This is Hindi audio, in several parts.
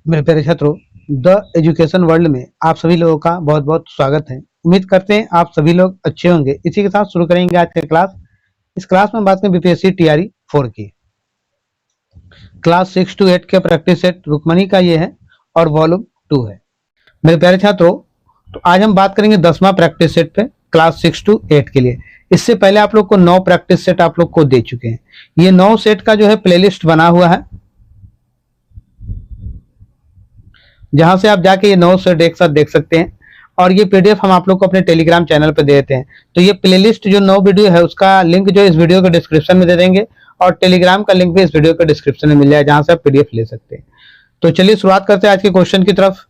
मेरे प्यारे छात्रों, द एजुकेशन वर्ल्ड में आप सभी लोगों का बहुत बहुत स्वागत है। उम्मीद करते हैं आप सभी लोग अच्छे होंगे। इसी के साथ शुरू करेंगे आज का क्लास। इस क्लास में बात करें बीपीएससी टीआरई 4 की। क्लास 6 to 8 के प्रैक्टिस सेट रुक्मणी का ये है और वॉल्यूम 2 है। मेरे प्यारे छात्रों, तो आज हम बात करेंगे 10वां प्रैक्टिस सेट पे क्लास 6 to 8 के लिए। इससे पहले आप लोग को 9 प्रैक्टिस सेट आप लोग को दे चुके हैं। ये 9 सेट का जो है प्लेलिस्ट बना हुआ है, जहां से आप जाके ये 9 सेट एक साथ देख सकते हैं। और ये पीडीएफ हम आप लोग को अपने टेलीग्राम चैनल पे दे देते हैं। तो ये प्लेलिस्ट जो 9 वीडियो है उसका लिंक जो इस वीडियो के डिस्क्रिप्शन में दे देंगे, और टेलीग्राम का लिंक भी इस वीडियो के डिस्क्रिप्शन में मिल जाए, जहां से आप पीडीएफ ले सकते हैं। तो चलिए शुरुआत करते हैं आज के क्वेश्चन की तरफ।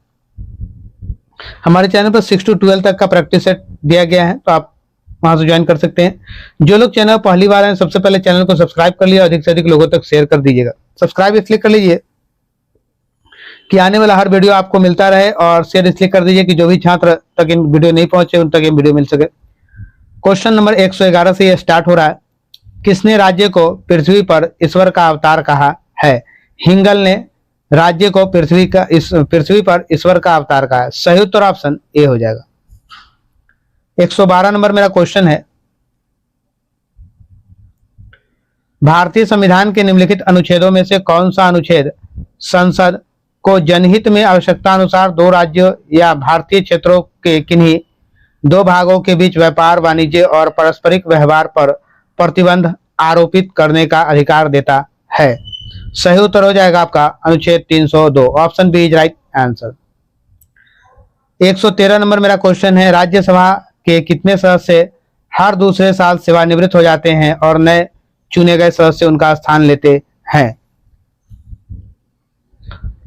हमारे चैनल पर 6 to 12 तक का प्रैक्टिस सेट दिया गया है, तो आप वहां से ज्वाइन कर सकते हैं। जो लोग चैनल पहली बार हैं, सबसे पहले चैनल को सब्सक्राइब कर लिया, अधिक से अधिक लोगों तक शेयर कर दीजिएगा। सब्सक्राइब इसलिए कर लीजिए कि आने वाला हर वीडियो आपको मिलता रहे, और शेयर इसलिए कर दीजिए कि जो भी छात्र तक इन वीडियो नहीं पहुंचे उन तक ये वीडियो मिल सके। क्वेश्चन नंबर 111 से ये स्टार्ट हो रहा है। किसने राज्य को पृथ्वी पर ईश्वर का अवतार कहा है? हिंगल ने राज्य को पृथ्वी पर ईश्वर का अवतार कहा है। सही उत्तर ऑप्शन ए हो जाएगा। 112 नंबर मेरा क्वेश्चन है। भारतीय संविधान के निम्नलिखित अनुच्छेदों में से कौन सा अनुच्छेद संसद को जनहित में आवश्यकता अनुसार दो राज्यों या भारतीय क्षेत्रों के किन्हीं दो भागों के बीच व्यापार, वाणिज्य और पारस्परिक व्यवहार पर प्रतिबंध आरोपित करने का अधिकार देता है? सही उत्तर हो जाएगा आपका अनुच्छेद 302। Option B is right answer. 113 नंबर मेरा क्वेश्चन है। राज्यसभा के कितने सदस्य हर दूसरे साल सेवानिवृत्त हो जाते हैं और नए चुने गए सदस्य उनका स्थान लेते हैं?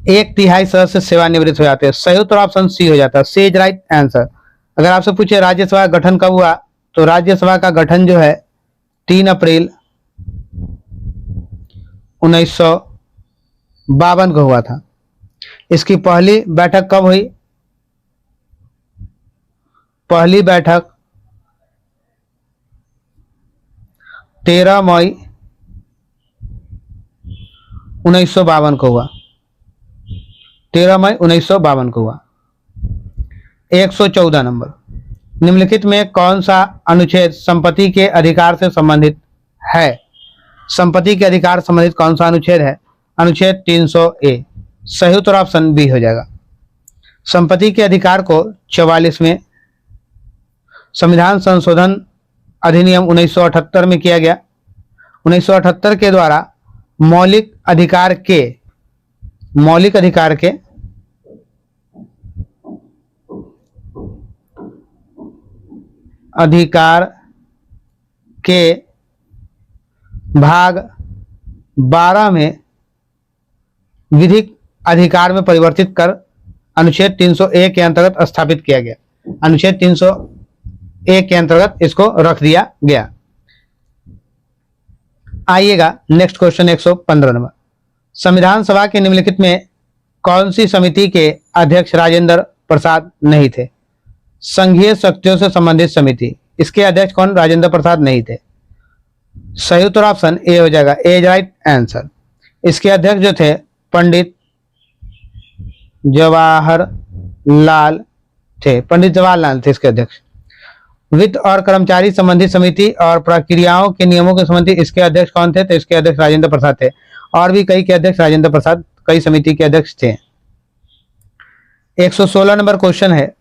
1/3 सदस्य सेवानिवृत्त हो जाते हैं। सही उत्तर ऑप्शन सी हो जाता है। सी इज राइट आंसर। अगर आपसे पूछे राज्यसभा का गठन कब हुआ, तो राज्यसभा का गठन जो है 3 अप्रैल 1952 को हुआ था। इसकी पहली बैठक कब हुई? पहली बैठक 13 मई 1952 को हुआ। 13 मई 1952 को हुआ। 114 नंबर। निम्नलिखित में कौन सा अनुच्छेद संपत्ति के अधिकार से संबंधित है? संपत्ति के अधिकार संबंधित कौन सा अनुच्छेद है? अनुच्छेद 300 ए। सही उत्तर ऑप्शन बी हो जाएगा। संपत्ति के अधिकार को 44वें संविधान संशोधन अधिनियम 1978 में किया गया। 1978 के द्वारा मौलिक अधिकार के भाग 12 में विधिक अधिकार में परिवर्तित कर अनुच्छेद 301 के अंतर्गत स्थापित किया गया। अनुच्छेद 301 के अंतर्गत इसको रख दिया गया। आइएगा नेक्स्ट क्वेश्चन 115 नंबर। संविधान सभा के निम्नलिखित में कौन सी समिति के अध्यक्ष राजेंद्र प्रसाद नहीं थे? संघीय शक्तियों से संबंधित समिति, इसके अध्यक्ष कौन? राजेंद्र प्रसाद नहीं थे। सही उत्तर ऑप्शन ए हो जाएगा। A is right answer. इसके अध्यक्ष जो थे पंडित जवाहरलाल थे। पंडित जवाहरलाल थे इसके अध्यक्ष। वित्त और कर्मचारी संबंधित समिति और प्रक्रियाओं के नियमों के संबंधी इसके अध्यक्ष कौन थे? तो इसके अध्यक्ष राजेंद्र प्रसाद थे। और भी कई के अध्यक्ष राजेंद्र प्रसाद कई समिति के अध्यक्ष थे। 116 नंबर क्वेश्चन है।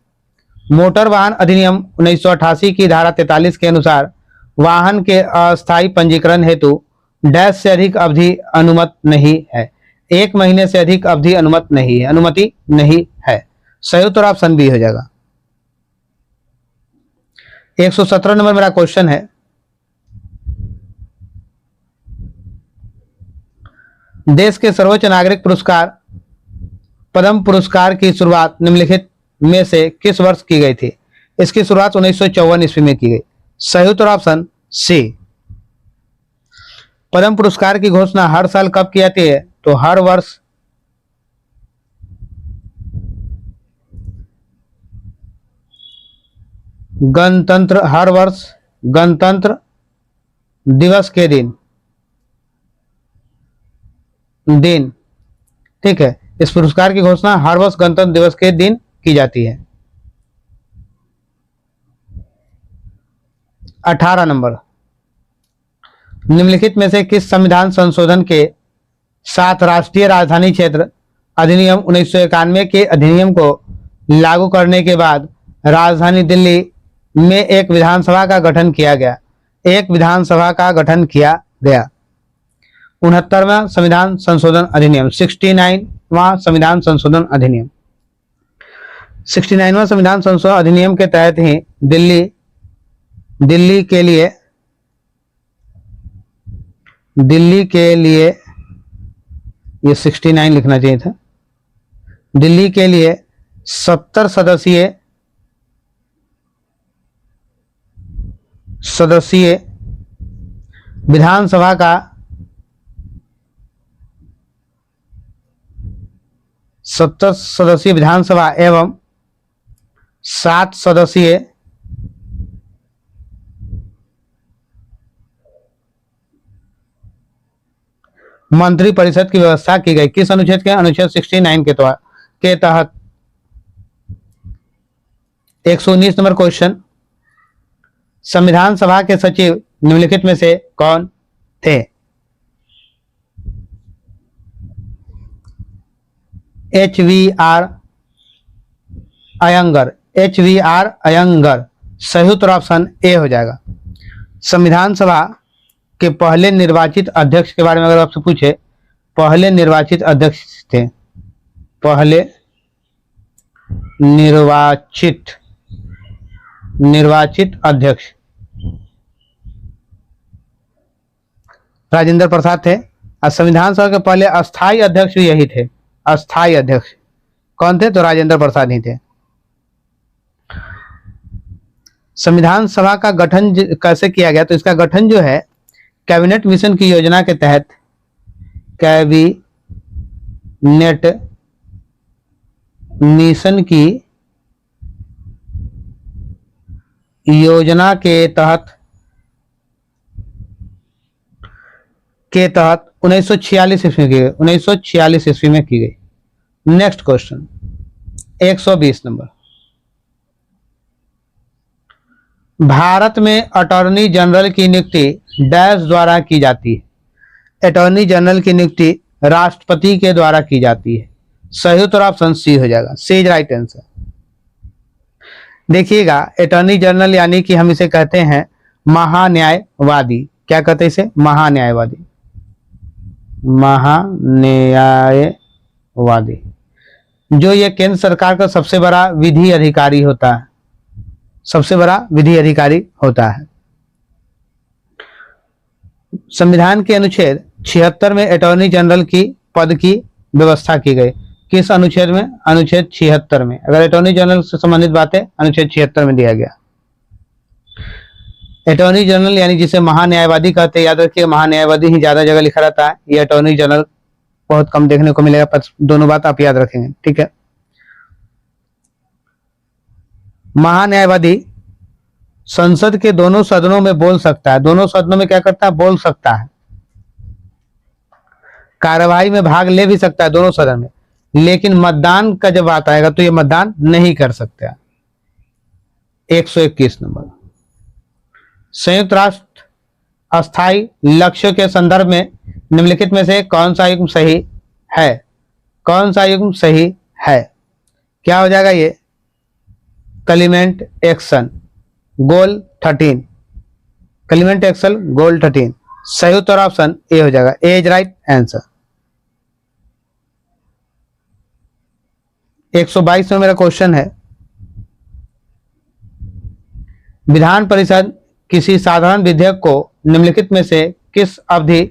मोटर वाहन अधिनियम 1988 की धारा 43 के अनुसार वाहन के अस्थायी पंजीकरण हेतु डैश से अधिक अवधि अनुमत नहीं है। 1 महीने से अधिक अवधि अनुमति नहीं है। सही उत्तर ऑप्शन बी हो जाएगा। 117 नंबर मेरा क्वेश्चन है। देश के सर्वोच्च नागरिक पुरस्कार पद्म पुरस्कार की शुरुआत निम्नलिखित में से किस वर्ष की गई थी? इसकी शुरुआत 1954 ईस्वी में की गई। सही उत्तर ऑप्शन सी। पद्म पुरस्कार की घोषणा हर साल कब की जाती है? तो हर वर्ष गणतंत्र दिवस के दिन, ठीक है, इस पुरस्कार की घोषणा हर वर्ष गणतंत्र दिवस के दिन की जाती है। 18 नंबर, निम्नलिखित में से किस संविधान संशोधन के साथ राष्ट्रीय राजधानी क्षेत्र अधिनियम 1991 के अधिनियम को लागू करने के बाद राजधानी दिल्ली में एक विधानसभा का गठन किया गया? एक विधानसभा का गठन किया गया। 69वां संविधान संशोधन अधिनियम, 69वां संविधान संशोधन अधिनियम। 69वां संविधान संशोधन अधिनियम के तहत ही दिल्ली के लिए ये 69 लिखना चाहिए था। दिल्ली के लिए 70 सदस्यीय विधानसभा का 70 सदस्यीय विधानसभा एवं 7 सदस्यीय मंत्रिपरिषद की व्यवस्था की गई। किस अनुच्छेद के? अनुच्छेद 69 के तहत। 119 नंबर क्वेश्चन, संविधान सभा के सचिव निम्नलिखित में से कौन थे? HVR Iyengar, HVR Iyengar. सही उत्तर ऑप्शन ए हो जाएगा। संविधान सभा के पहले निर्वाचित अध्यक्ष के बारे में अगर आपसे पूछे, पहले निर्वाचित अध्यक्ष थे, पहले निर्वाचित अध्यक्ष राजेंद्र प्रसाद थे। और संविधान सभा के पहले अस्थायी अध्यक्ष भी यही थे। अस्थायी अध्यक्ष कौन थे? तो राजेंद्र प्रसाद ही थे। संविधान सभा का गठन कैसे किया गया? तो इसका गठन जो है कैबिनेट मिशन की योजना के तहत, कैबिनेट मिशन की योजना के तहत 1946 ईस्वी में की गई। 1946 ईस्वी में की गई। नेक्स्ट क्वेश्चन 120 नंबर, भारत में अटॉर्नी जनरल की नियुक्ति डैश द्वारा की जाती है? अटॉर्नी जनरल की नियुक्ति राष्ट्रपति के द्वारा की जाती है। सही उत्तर ऑप्शन सी हो जाएगा। सी इज राइट आंसर। देखिएगा, अटॉर्नी जनरल यानी कि हम इसे कहते हैं महान्यायवादी। क्या कहते हैं इसे? महान्यायवादी। महान्यायवादी जो ये केंद्र सरकार का सबसे बड़ा विधि अधिकारी होता है, सबसे बड़ा विधि अधिकारी होता है। संविधान के अनुच्छेद 76 में अटॉर्नी जनरल की पद की व्यवस्था की गई। किस अनुच्छेद में? अनुच्छेद 76 में। अगर अटॉर्नी जनरल से संबंधित बातें अनुच्छेद 76 में दिया गया। अटॉर्नी जनरल यानी जिसे महान्यायवादी कहते हैं, याद रखिए महान्यायवादी ही ज्यादा जगह लिखा रहता है, ये अटॉर्नी जनरल बहुत कम देखने को मिलेगा, पर दोनों बात आप याद रखेंगे, ठीक है। महान्यायवादी संसद के दोनों सदनों में बोल सकता है। दोनों सदनों में क्या करता है? बोल सकता है। कार्यवाही में भाग ले भी सकता है दोनों सदन में, लेकिन मतदान का जब बात आएगा तो ये मतदान नहीं कर सकता। 121 नंबर, संयुक्त राष्ट्र अस्थायी लक्ष्य के संदर्भ में निम्नलिखित में से कौन सा युग्म सही है? कौन सा युग्म सही है? क्या हो जाएगा ये? क्लीमेंट एक्शन गोल 13, क्लीमेंट एक्शन गोल 13। सही उत्तर ऑप्शन ए हो जाएगा। A is right answer. 122 में मेरा क्वेश्चन है, विधान परिषद किसी साधारण विधेयक को निम्नलिखित में से किस अवधि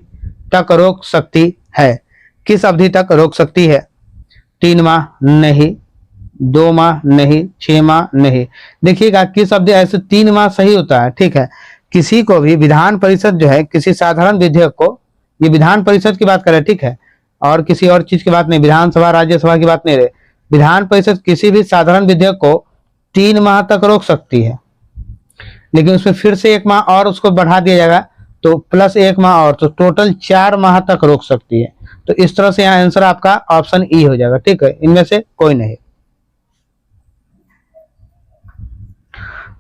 तक रोक सकती है? किस अवधि तक रोक सकती है? 3 माह नहीं, 2 माह नहीं, 6 माह नहीं। देखिएगा किस अवधि, ऐसे 3 माह सही होता है, ठीक है। किसी को भी विधान परिषद जो है किसी साधारण विधेयक को, ये विधान परिषद की बात करें, ठीक है, और किसी और चीज की बात नहीं, विधानसभा राज्यसभा की बात नहीं रहे। विधान परिषद किसी भी साधारण विधेयक को 3 माह तक रोक सकती है, लेकिन उसमें फिर से 1 माह और उसको बढ़ा दिया जाएगा तो प्लस 1 माह और, तो टोटल 4 माह तक रोक सकती है। तो इस तरह से यहाँ आंसर आपका ऑप्शन ई हो जाएगा। ठीक है, इनमें से कोई नहीं।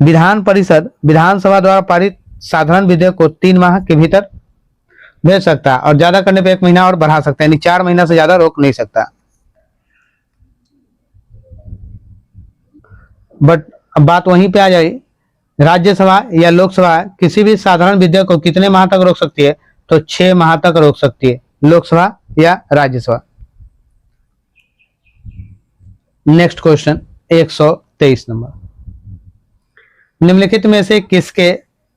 विधान परिषद विधानसभा द्वारा पारित साधारण विधेयक को 3 माह के भीतर भेज सकता है और ज्यादा करने पे 1 महीना और बढ़ा सकता है, यानी 4 महीना से ज्यादा रोक नहीं सकता। बट अब बात वहीं पे आ जाए, राज्यसभा या लोकसभा किसी भी साधारण विधेयक को कितने माह तक रोक सकती है? तो 6 माह तक रोक सकती है, लोकसभा या राज्यसभा। नेक्स्ट क्वेश्चन 123 नंबर, निम्नलिखित में से किसके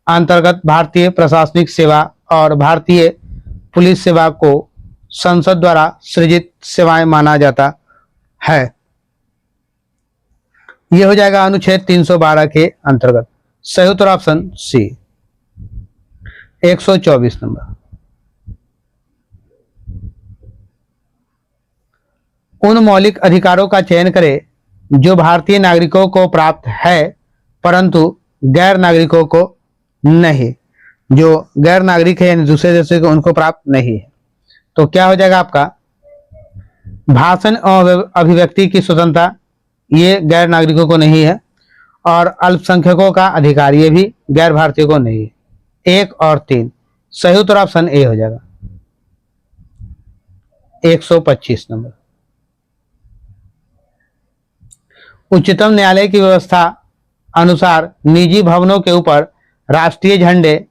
अंतर्गत भारतीय प्रशासनिक सेवा और भारतीय पुलिस सेवा को संसद द्वारा सृजित सेवाएं माना जाता है? यह हो जाएगा अनुच्छेद 312 के अंतर्गत। सही उत्तर ऑप्शन सी। 124 नंबर, उन मौलिक अधिकारों का चयन करें जो भारतीय नागरिकों को प्राप्त है परंतु गैर नागरिकों को नहीं। जो गैर नागरिक है यानी दूसरे देशों को, उनको प्राप्त नहीं है। तो क्या हो जाएगा आपका? भाषण और अभिव्यक्ति की स्वतंत्रता, ये गैर नागरिकों को नहीं है, और अल्पसंख्यकों का अधिकार, ये भी गैर भारतीयों को नहीं है। 1 और 3, सही उत्तर ऑप्शन ए हो जाएगा। 125 नंबर, उच्चतम न्यायालय की व्यवस्था अनुसार निजी भवनों के ऊपर राष्ट्रीय झंडे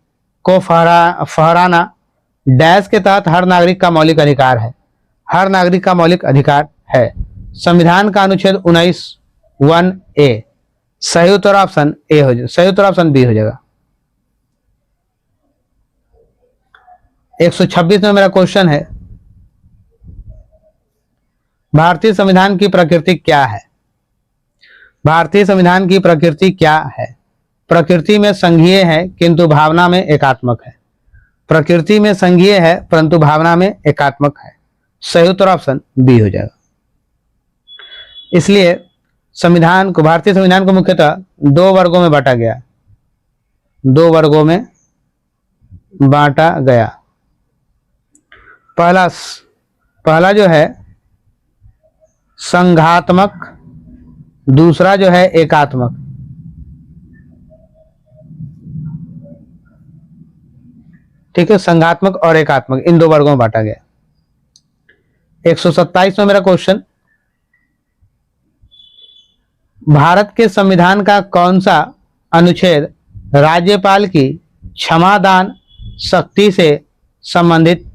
को फहराना डैश के तहत हर नागरिक का मौलिक अधिकार है। हर नागरिक का मौलिक अधिकार है। संविधान का अनुच्छेद 19(1)(a). सही उत्तर ऑप्शन ए हो जाएगा। सही उत्तर ऑप्शन बी हो जाएगा। 126 में मेरा क्वेश्चन है, भारतीय संविधान की प्रकृति क्या है? भारतीय संविधान की प्रकृति क्या है? प्रकृति में संघीय है किंतु भावना में एकात्मक है। प्रकृति में संघीय है परंतु भावना में एकात्मक है। सही उत्तर ऑप्शन बी हो जाएगा। इसलिए संविधान को, भारतीय संविधान को मुख्यतः 2 वर्गों में बांटा गया। 2 वर्गों में बांटा गया। पहला जो है संघात्मक, दूसरा जो है एकात्मक। ठीक है, संघात्मक और एकात्मक, इन 2 वर्गों में बांटा गया। 127 में मेरा क्वेश्चन, भारत के संविधान का कौन सा अनुच्छेद राज्यपाल की क्षमादान शक्ति से संबंधित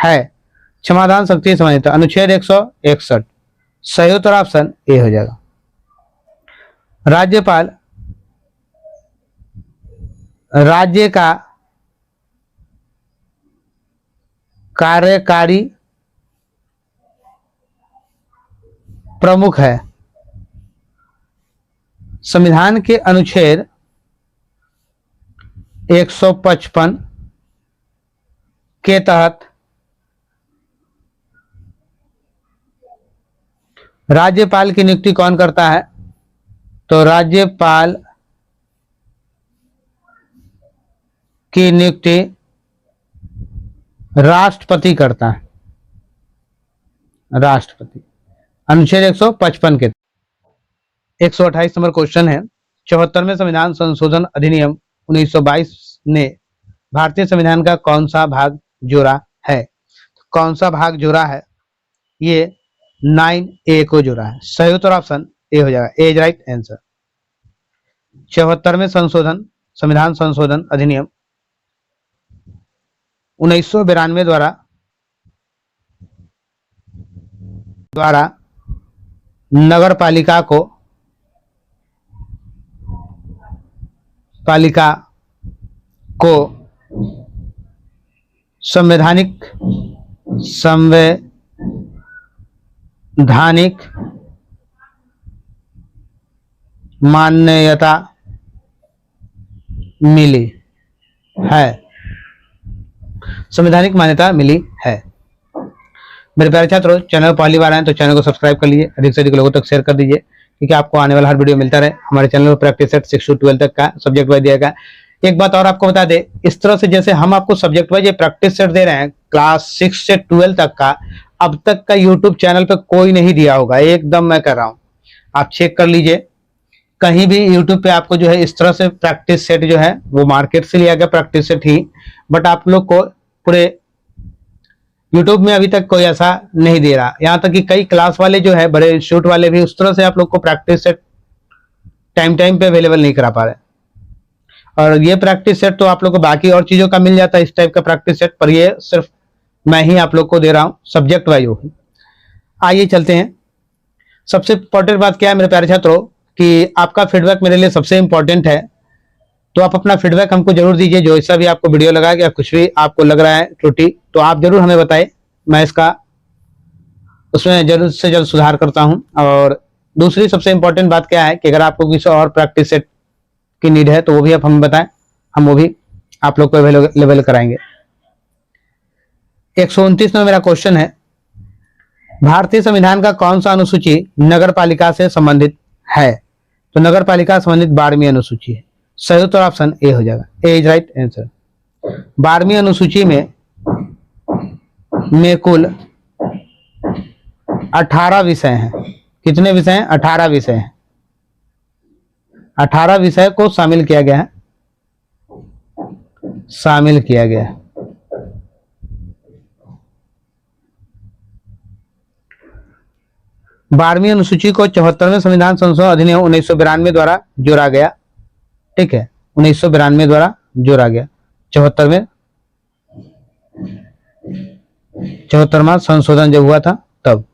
है? क्षमादान शक्ति से संबंधित अनुच्छेद 161। सही उत्तर ऑप्शन ए हो जाएगा। राज्यपाल राज्य का कार्यकारी प्रमुख है। संविधान के अनुच्छेद 155 के तहत राज्यपाल की नियुक्ति कौन करता है? तो राज्यपाल की नियुक्ति राष्ट्रपति करता है। राष्ट्रपति, अनुच्छेद 155 के। 128 नंबर क्वेश्चन है, 74वें संविधान संशोधन अधिनियम 1922 ने भारतीय संविधान का कौन सा भाग जोड़ा है? कौन सा भाग जोड़ा है? ये 9A को जोड़ा है। सही उत्तर ऑप्शन ए हो जाएगा। A is right answer. 74वें संविधान संशोधन अधिनियम 1992 द्वारा नगर पालिका को संवैधानिक मान्यता मिली है। संवैधानिक मान्यता मिली है। मेरे प्यारे छात्रों, चैनल पहली बार आए तो चैनल को सब्सक्राइब कर लीजिए, अधिक से अधिक लोगों तक शेयर कर दीजिए, क्योंकि आपको आने वाला हर वीडियो मिलता रहे। हमारे चैनल पर प्रैक्टिस सेट 6 से 12 तक का सब्जेक्ट वाइज दिया गया। एक बात और आपको बता दें, इस तरह से जैसे हम आपको सब्जेक्ट वाइज प्रैक्टिस सेट दे रहे हैं क्लास 6 से 12 तक का, अब तक का यूट्यूब चैनल पे कोई नहीं दिया होगा, एकदम मैं कह रहा हूं। आप चेक कर लीजिए, कहीं भी यूट्यूब पे आपको जो है इस तरह से प्रैक्टिस सेट जो है वो मार्केट से लिया गया प्रैक्टिस सेट ही, बट आप लोग को पूरे यूट्यूब में अभी तक कोई ऐसा नहीं दे रहा। यहाँ तक कि कई क्लास वाले जो है, बड़े इंस्टीट्यूट वाले भी उस तरह से आप लोग को प्रैक्टिस सेट टाइम टाइम पे अवेलेबल नहीं करा पा रहे। और ये प्रैक्टिस सेट तो आप लोग को बाकी और चीजों का मिल जाता है इस टाइप का प्रैक्टिस सेट, पर ये सिर्फ मैं ही आप लोग को दे रहा हूँ सब्जेक्ट वाइज होगी। आइए चलते हैं। सबसे इंपॉर्टेंट बात क्या है मेरे प्यारे छात्रों, कि आपका फीडबैक मेरे लिए सबसे इंपॉर्टेंट है। तो आप अपना फीडबैक हमको जरूर दीजिए, जो ऐसा भी आपको वीडियो लगा या कुछ भी आपको लग रहा है त्रुटि, तो आप जरूर हमें बताएं, मैं इसका उसमें जल्द से जल्द सुधार करता हूं। और दूसरी सबसे इंपॉर्टेंट बात क्या है कि अगर आपको किसी और प्रैक्टिस सेट की नीड है तो वो भी आप हमें बताएं, हम वो भी आप लोग को अवेलेबल कराएंगे। 129 में मेरा क्वेश्चन है, भारतीय संविधान का कौन सा अनुसूची नगर पालिका से संबंधित है? तो नगर पालिका संबंधित 12वीं अनुसूची है। सही उत्तर ऑप्शन ए हो जाएगा, ए इज राइट आंसर। 12वीं अनुसूची में कुल 18 विषय हैं। कितने विषय हैं? 18 विषय हैं। 18 विषय को शामिल किया गया है, शामिल किया गया है। बारहवीं अनुसूची को 74वें संविधान संशोधन अधिनियम 1992 द्वारा जोड़ा गया। ठीक है, 1992 द्वारा जोड़ा गया। 74वां संशोधन जब हुआ था तब।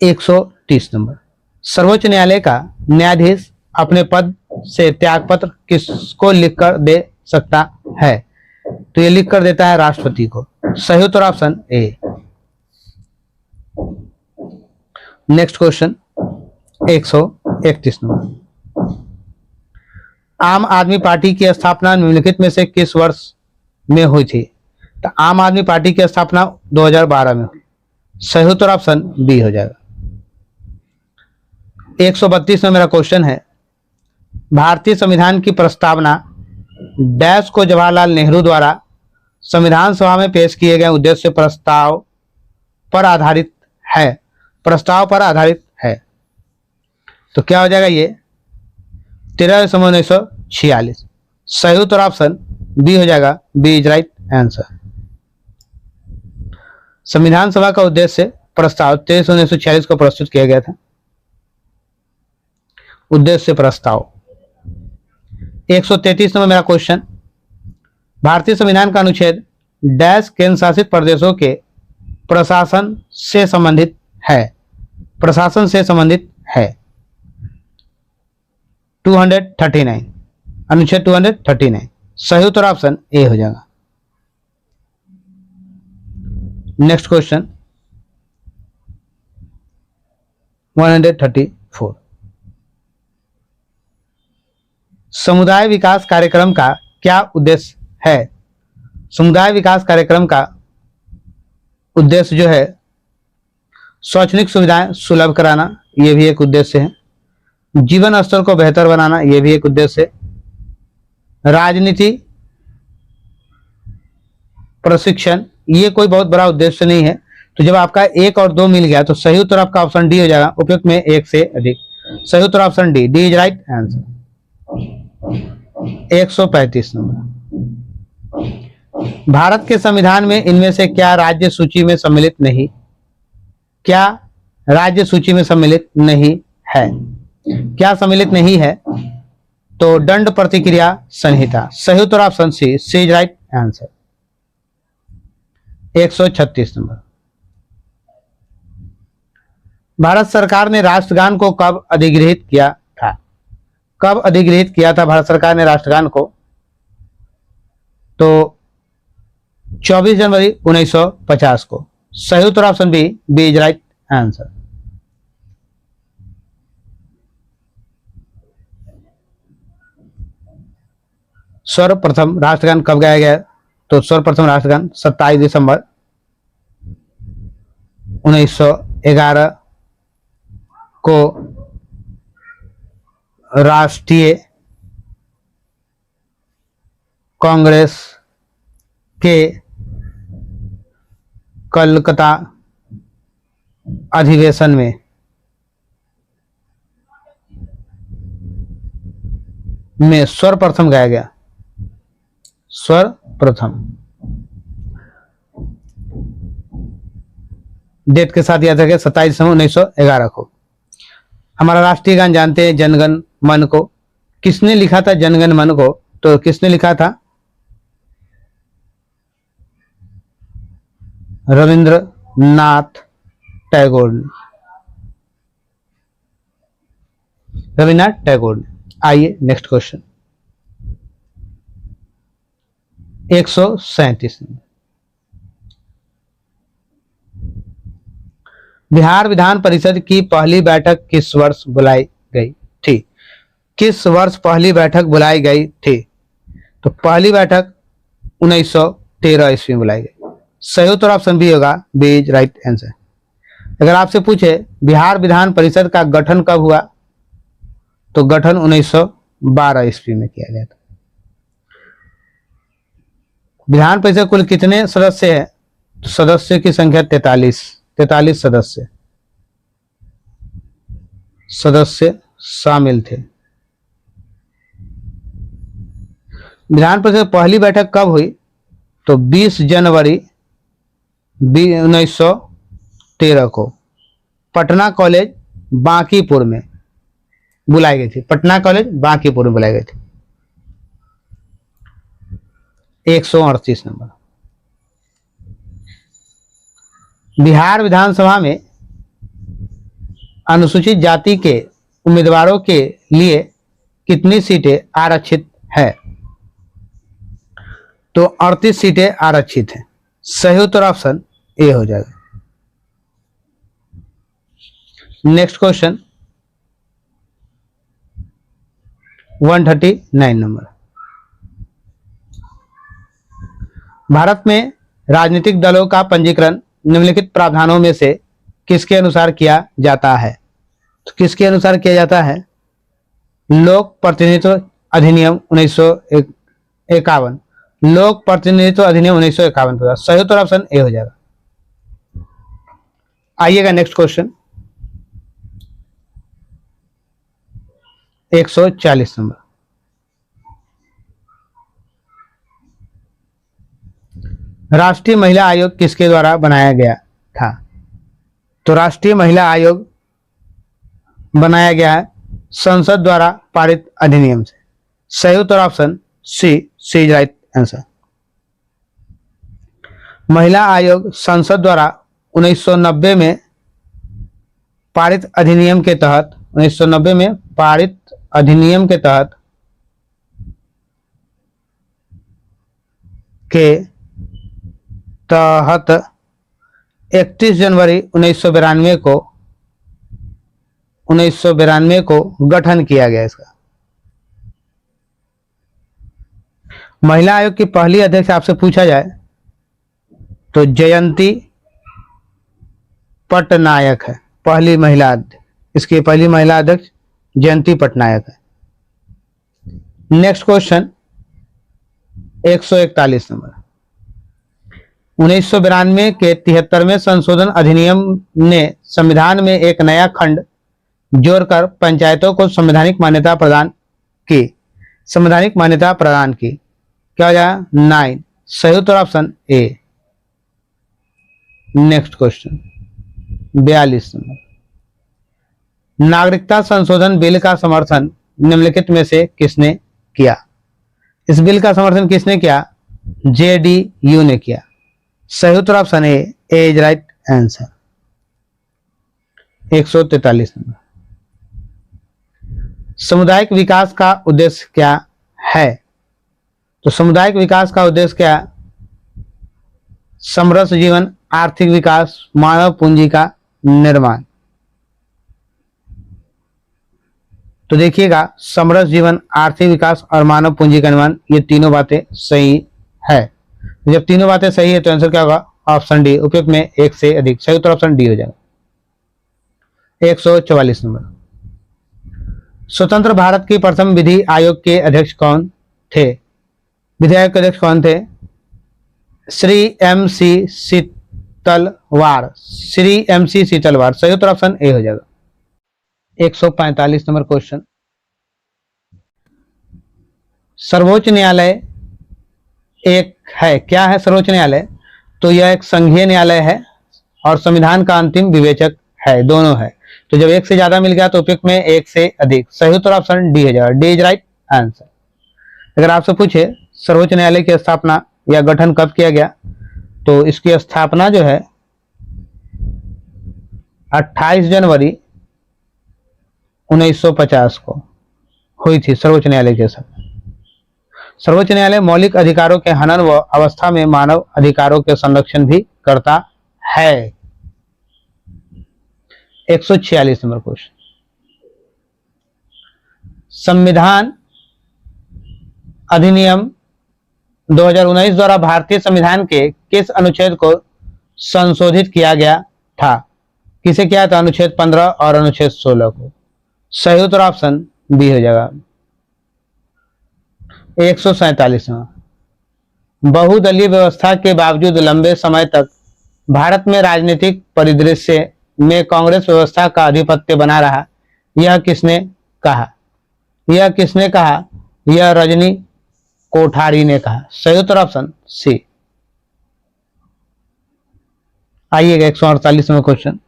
130 नंबर, सर्वोच्च न्यायालय का न्यायाधीश अपने पद से त्यागपत्र किसको लिखकर दे सकता है? तो ये लिख कर देता है राष्ट्रपति को। सही उत्तर option A. Next question 131 number, Aam Aadmi party की स्थापना निम्नलिखित में से किस वर्ष में हुई थी? तो आम आदमी पार्टी की स्थापना 2012 में हुई। सही उत्तर ऑप्शन बी हो जाएगा। 132 में मेरा क्वेश्चन है, भारतीय संविधान की प्रस्तावना डैश को जवाहरलाल नेहरू द्वारा संविधान सभा में पेश किए गए उद्देश्य प्रस्ताव पर आधारित है। प्रस्ताव पर आधारित है, तो क्या हो जाएगा ये? 13 दिसंबर 1946। सही उत्तर ऑप्शन बी हो जाएगा, बी इज राइट आंसर। संविधान सभा का उद्देश्य प्रस्ताव 23 1946 को प्रस्तुत किया गया था। उद्देश्य प्रस्ताव। 133 में मेरा क्वेश्चन, भारतीय संविधान का अनुच्छेद डैश केंद्र शासित प्रदेशों के प्रशासन से संबंधित है। प्रशासन से संबंधित है 239, अनुच्छेद 239। सही उत्तर ऑप्शन ए हो जाएगा। नेक्स्ट क्वेश्चन 134, समुदाय विकास कार्यक्रम का क्या उद्देश्य है? समुदाय विकास कार्यक्रम का उद्देश्य जो है शैक्षणिक सुविधाएं सुलभ कराना, यह भी एक उद्देश्य है। जीवन स्तर को बेहतर बनाना, यह भी एक उद्देश्य है। राजनीति प्रशिक्षण, ये कोई बहुत बड़ा उद्देश्य नहीं है। तो जब आपका 1 और 2 मिल गया तो सही उत्तर आपका ऑप्शन डी हो जाएगा, उपयुक्त में 1 से अधिक। सही उत्तर option D, D is right answer. 135 number, Bharat के संविधान में इनमें से क्या राज्य सूची में सम्मिलित नहीं? क्या राज्य सूची में सम्मिलित नहीं है? क्या सम्मिलित नहीं है? तो दंड प्रतिक्रिया संहिता। सही उत्तर option C, C is right answer. 136 number, Bharat सरकार ने राष्ट्रगान को कब अधिगृहित किया था? कब अधिगृहित किया था भारत सरकार ने राष्ट्रगान को? तो 24 जनवरी 1950 को। सही उत्तर option B, B is right answer. सर्वप्रथम राष्ट्रगान कब गाया गया? तो सर्वप्रथम राष्ट्रगान 27 दिसंबर 1911 को राष्ट्रीय कांग्रेस के कलकत्ता अधिवेशन में सर्वप्रथम गाया गया? सर्वप्रथम। डेट के साथ याद रखें 27 दिसंबर 1911 को। हमारा राष्ट्रीय गान जानते हैं जनगण मन को। किसने लिखा था जनगण मन को? तो किसने लिखा था? रविंद्रनाथ टैगोर ने। रविन्द्रनाथ टैगोर ने। आइए नेक्स्ट क्वेश्चन 137। बिहार विधान परिषद की पहली बैठक किस वर्ष बुलाई गई थी? किस वर्ष पहली बैठक बुलाई गई थी? तो पहली बैठक 1913 ईस्वी में बुलाई गई। सही उत्तर ऑप्शन बी होगा, बी इज राइट आंसर। अगर आपसे पूछे बिहार विधान परिषद का गठन कब हुआ, तो गठन 1912 ईस्वी में किया गया था। विधान परिषद कुल कितने सदस्य है? तो सदस्य की संख्या 43 सदस्य शामिल थे। विधान परिषद पहली बैठक कब हुई? तो 20 जनवरी 1913 को पटना कॉलेज बांकीपुर में बुलाई गई थी। पटना कॉलेज बांकीपुर में बुलाई गई थी। 138 नंबर। बिहार विधानसभा में अनुसूचित जाति के उम्मीदवारों के लिए कितनी सीटें आरक्षित है? तो 38 सीटें आरक्षित हैं। सही उत्तर ऑप्शन ए हो जाएगा। Next question 139 number. भारत में राजनीतिक दलों का पंजीकरण निम्नलिखित प्रावधानों में से किसके अनुसार किया जाता है? तो किसके अनुसार किया जाता है? लोक प्रतिनिधित्व अधिनियम 1951। लोक प्रतिनिधित्व अधिनियम 1951 का सही उत्तर ऑप्शन ए हो जाएगा। आइएगा नेक्स्ट क्वेश्चन 140 नंबर। राष्ट्रीय महिला आयोग किसके द्वारा बनाया गया था? तो राष्ट्रीय महिला आयोग बनाया गया है संसद द्वारा पारित अधिनियम से। सही उत्तर option C is right answer. महिला आयोग संसद द्वारा 1990 में पारित अधिनियम के तहत 1990 में पारित अधिनियम के तहत 31 जनवरी 1992 को गठन किया गया इसका। महिला आयोग की पहली अध्यक्ष आपसे पूछा जाए तो जयंती पटनायक है पहली महिला अध्यक्ष। इसकी पहली महिला अध्यक्ष जयंती पटनायक है। Next question 141 number. 1992 के 73वें संशोधन अधिनियम ने संविधान में एक नया खंड जोड़कर पंचायतों को संवैधानिक मान्यता प्रदान की। संवैधानिक मान्यता प्रदान की। क्या हो जाएगा? 9। सही उत्तर option A. Next question 42 number. नागरिकता संशोधन बिल का समर्थन निम्नलिखित में से किसने किया? इस बिल का समर्थन किसने किया? जेडीयू ने किया। सही उत्तर option A is right answer. 143 number. सामुदायिक विकास का उद्देश्य क्या है? तो सामुदायिक विकास का उद्देश्य क्या? समरस जीवन, आर्थिक विकास, मानव पूंजी का निर्माण। तो देखिएगा समरस जीवन, आर्थिक विकास और मानव पूंजी का निर्माण, ये तीनों बातें सही है। जब तीनों बातें सही है तो आंसर क्या होगा? Option D. उपयुक्त में एक से अधिक। सही उत्तर ऑप्शन डी हो जाएगा। 144 नंबर। स्वतंत्र भारत की प्रथम विधि आयोग के अध्यक्ष कौन थे? विधि आयोग के अध्यक्ष कौन थे? श्री MC तलवार, श्री MC शीतलवार। सही उत्तर ऑप्शन ए हो जाएगा। 145 नंबर क्वेश्चन, सर्वोच्च न्यायालय एक है, क्या है सर्वोच्च न्यायालय? तो यह एक संघीय न्यायालय है और संविधान का अंतिम विवेचक है, दोनों है। तो जब एक से ज्यादा मिल गया तो उपयुक्त में एक से अधिक। सही उत्तर ऑप्शन डी हो जाएगा। D is right answer. अगर आपसे पूछे सर्वोच्च न्यायालय की स्थापना या गठन कब किया गया, तो इसकी स्थापना जो है 28 जनवरी 1950 को हुई थी सर्वोच्च न्यायालय के साथ। सर्वोच्च न्यायालय मौलिक अधिकारों के हनन व अवस्था में मानव अधिकारों के संरक्षण भी करता है। 146 नंबर क्वेश्चन, संविधान अधिनियम 2019 द्वारा भारतीय संविधान के किस अनुच्छेद को संशोधित किया गया था? किसे किया था? अनुच्छेद 15 और अनुच्छेद 16 को। सही उत्तर ऑप्शन बी हो जाएगा। 147, बहुदलीय व्यवस्था के बावजूद लंबे समय तक भारत में राजनीतिक परिदृश्य में कांग्रेस व्यवस्था का आधिपत्य बना रहा, यह किसने कहा? यह किसने कहा? यह रजनी कोठारी ने कहा। सही उत्तर ऑप्शन सी। आइएगा 148वां क्वेश्चन,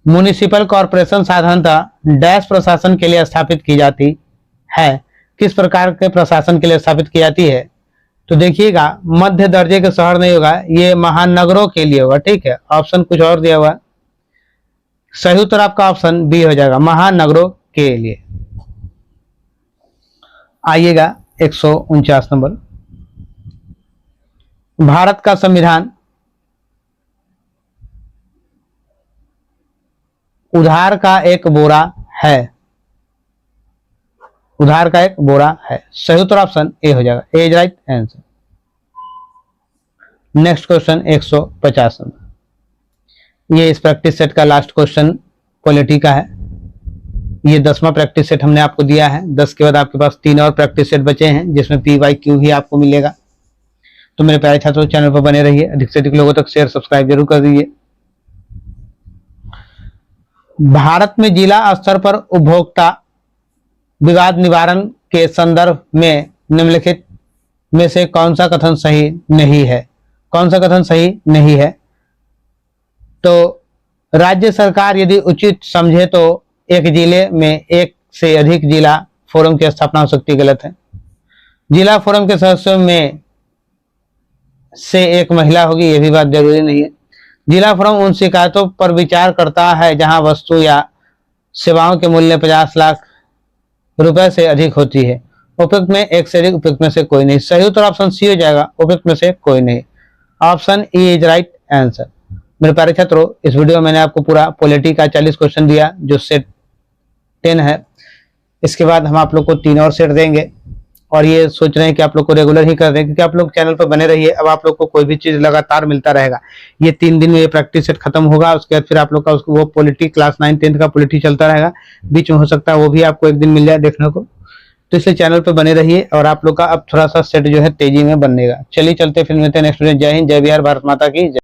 म्युनिसिपल कॉरपोरेशन साधारणतः डैश प्रशासन के लिए स्थापित की जाती है। किस प्रकार के प्रशासन के लिए स्थापित की जाती है? तो देखिएगा, मध्य दर्जे के शहर नहीं होगा, ये महानगरों के लिए होगा। ठीक है, ऑप्शन कुछ और दिया हुआ। सही उत्तर आपका ऑप्शन बी हो जाएगा, महानगरों के लिए। आइएगा 149 नंबर, भारत का संविधान उधार का एक बोरा है। उधार का एक बोरा है। सही उत्तर ऑप्शन ए हो जाएगा। A is right answer. Next question 150 number, ये इस प्रैक्टिस सेट का लास्ट क्वेश्चन पॉलिटी का है। ये 10वां प्रैक्टिस सेट हमने आपको दिया है। 10 के बाद आपके पास 3 और प्रैक्टिस सेट बचे हैं, जिसमें PYQ ही आपको मिलेगा। तो मेरे प्यारे छात्रों, चैनल पर बने रहिए, अधिक से अधिक लोगों तक शेयर सब्सक्राइब जरूर कर दीजिए। भारत में जिला स्तर पर उपभोक्ता विवाद निवारण के संदर्भ में निम्नलिखित में से कौन सा कथन सही नहीं है? कौन सा कथन सही नहीं है? तो राज्य सरकार यदि उचित समझे तो एक जिले में एक से अधिक जिला फोरम की स्थापना हो सकती है। गलत है। जिला फोरम के सदस्यों में से एक महिला होगी, यह भी बात जरूरी नहीं है। जिला फोरम उन शिकायतों पर विचार करता है जहां वस्तु या सेवाओं के मूल्य 50 लाख रुपए से अधिक होती है। उपयुक्त में एक से अधिक, उपयुक्त में से कोई नहीं। सही उत्तर ऑप्शन सी हो जाएगा, उपयुक्त में से कोई नहीं। Option E is right answer. मेरे प्यारे छात्रों, इस वीडियो में मैंने आपको पूरा पॉलिटी का 40 क्वेश्चन दिया, जो सेट 10 है। इसके बाद हम आप लोग को 3 और सेट देंगे, और ये सोच रहे हैं कि आप लोग को रेगुलर ही कर दें, क्योंकि आप लोग चैनल पर बने रहिए। अब आप लोग को कोई भी चीज लगातार मिलता रहेगा। ये 3 दिन में ये प्रैक्टिस सेट खत्म होगा, उसके बाद फिर आप लोग का वो पॉलिटी क्लास 9 10 का पॉलिटी चलता रहेगा। बीच में हो सकता है वो भी आपको एक दिन मिल जाए देखने को। तो इसलिए चैनल पर बने रहिए, और आप लोग का अब थोड़ा सा सेट जो है तेजी में बनेगा। चलिए चलते फिर मिलते हैं नेक्स्ट वीडियो। जय हिंद, जय बिहार, भारत माता की जय।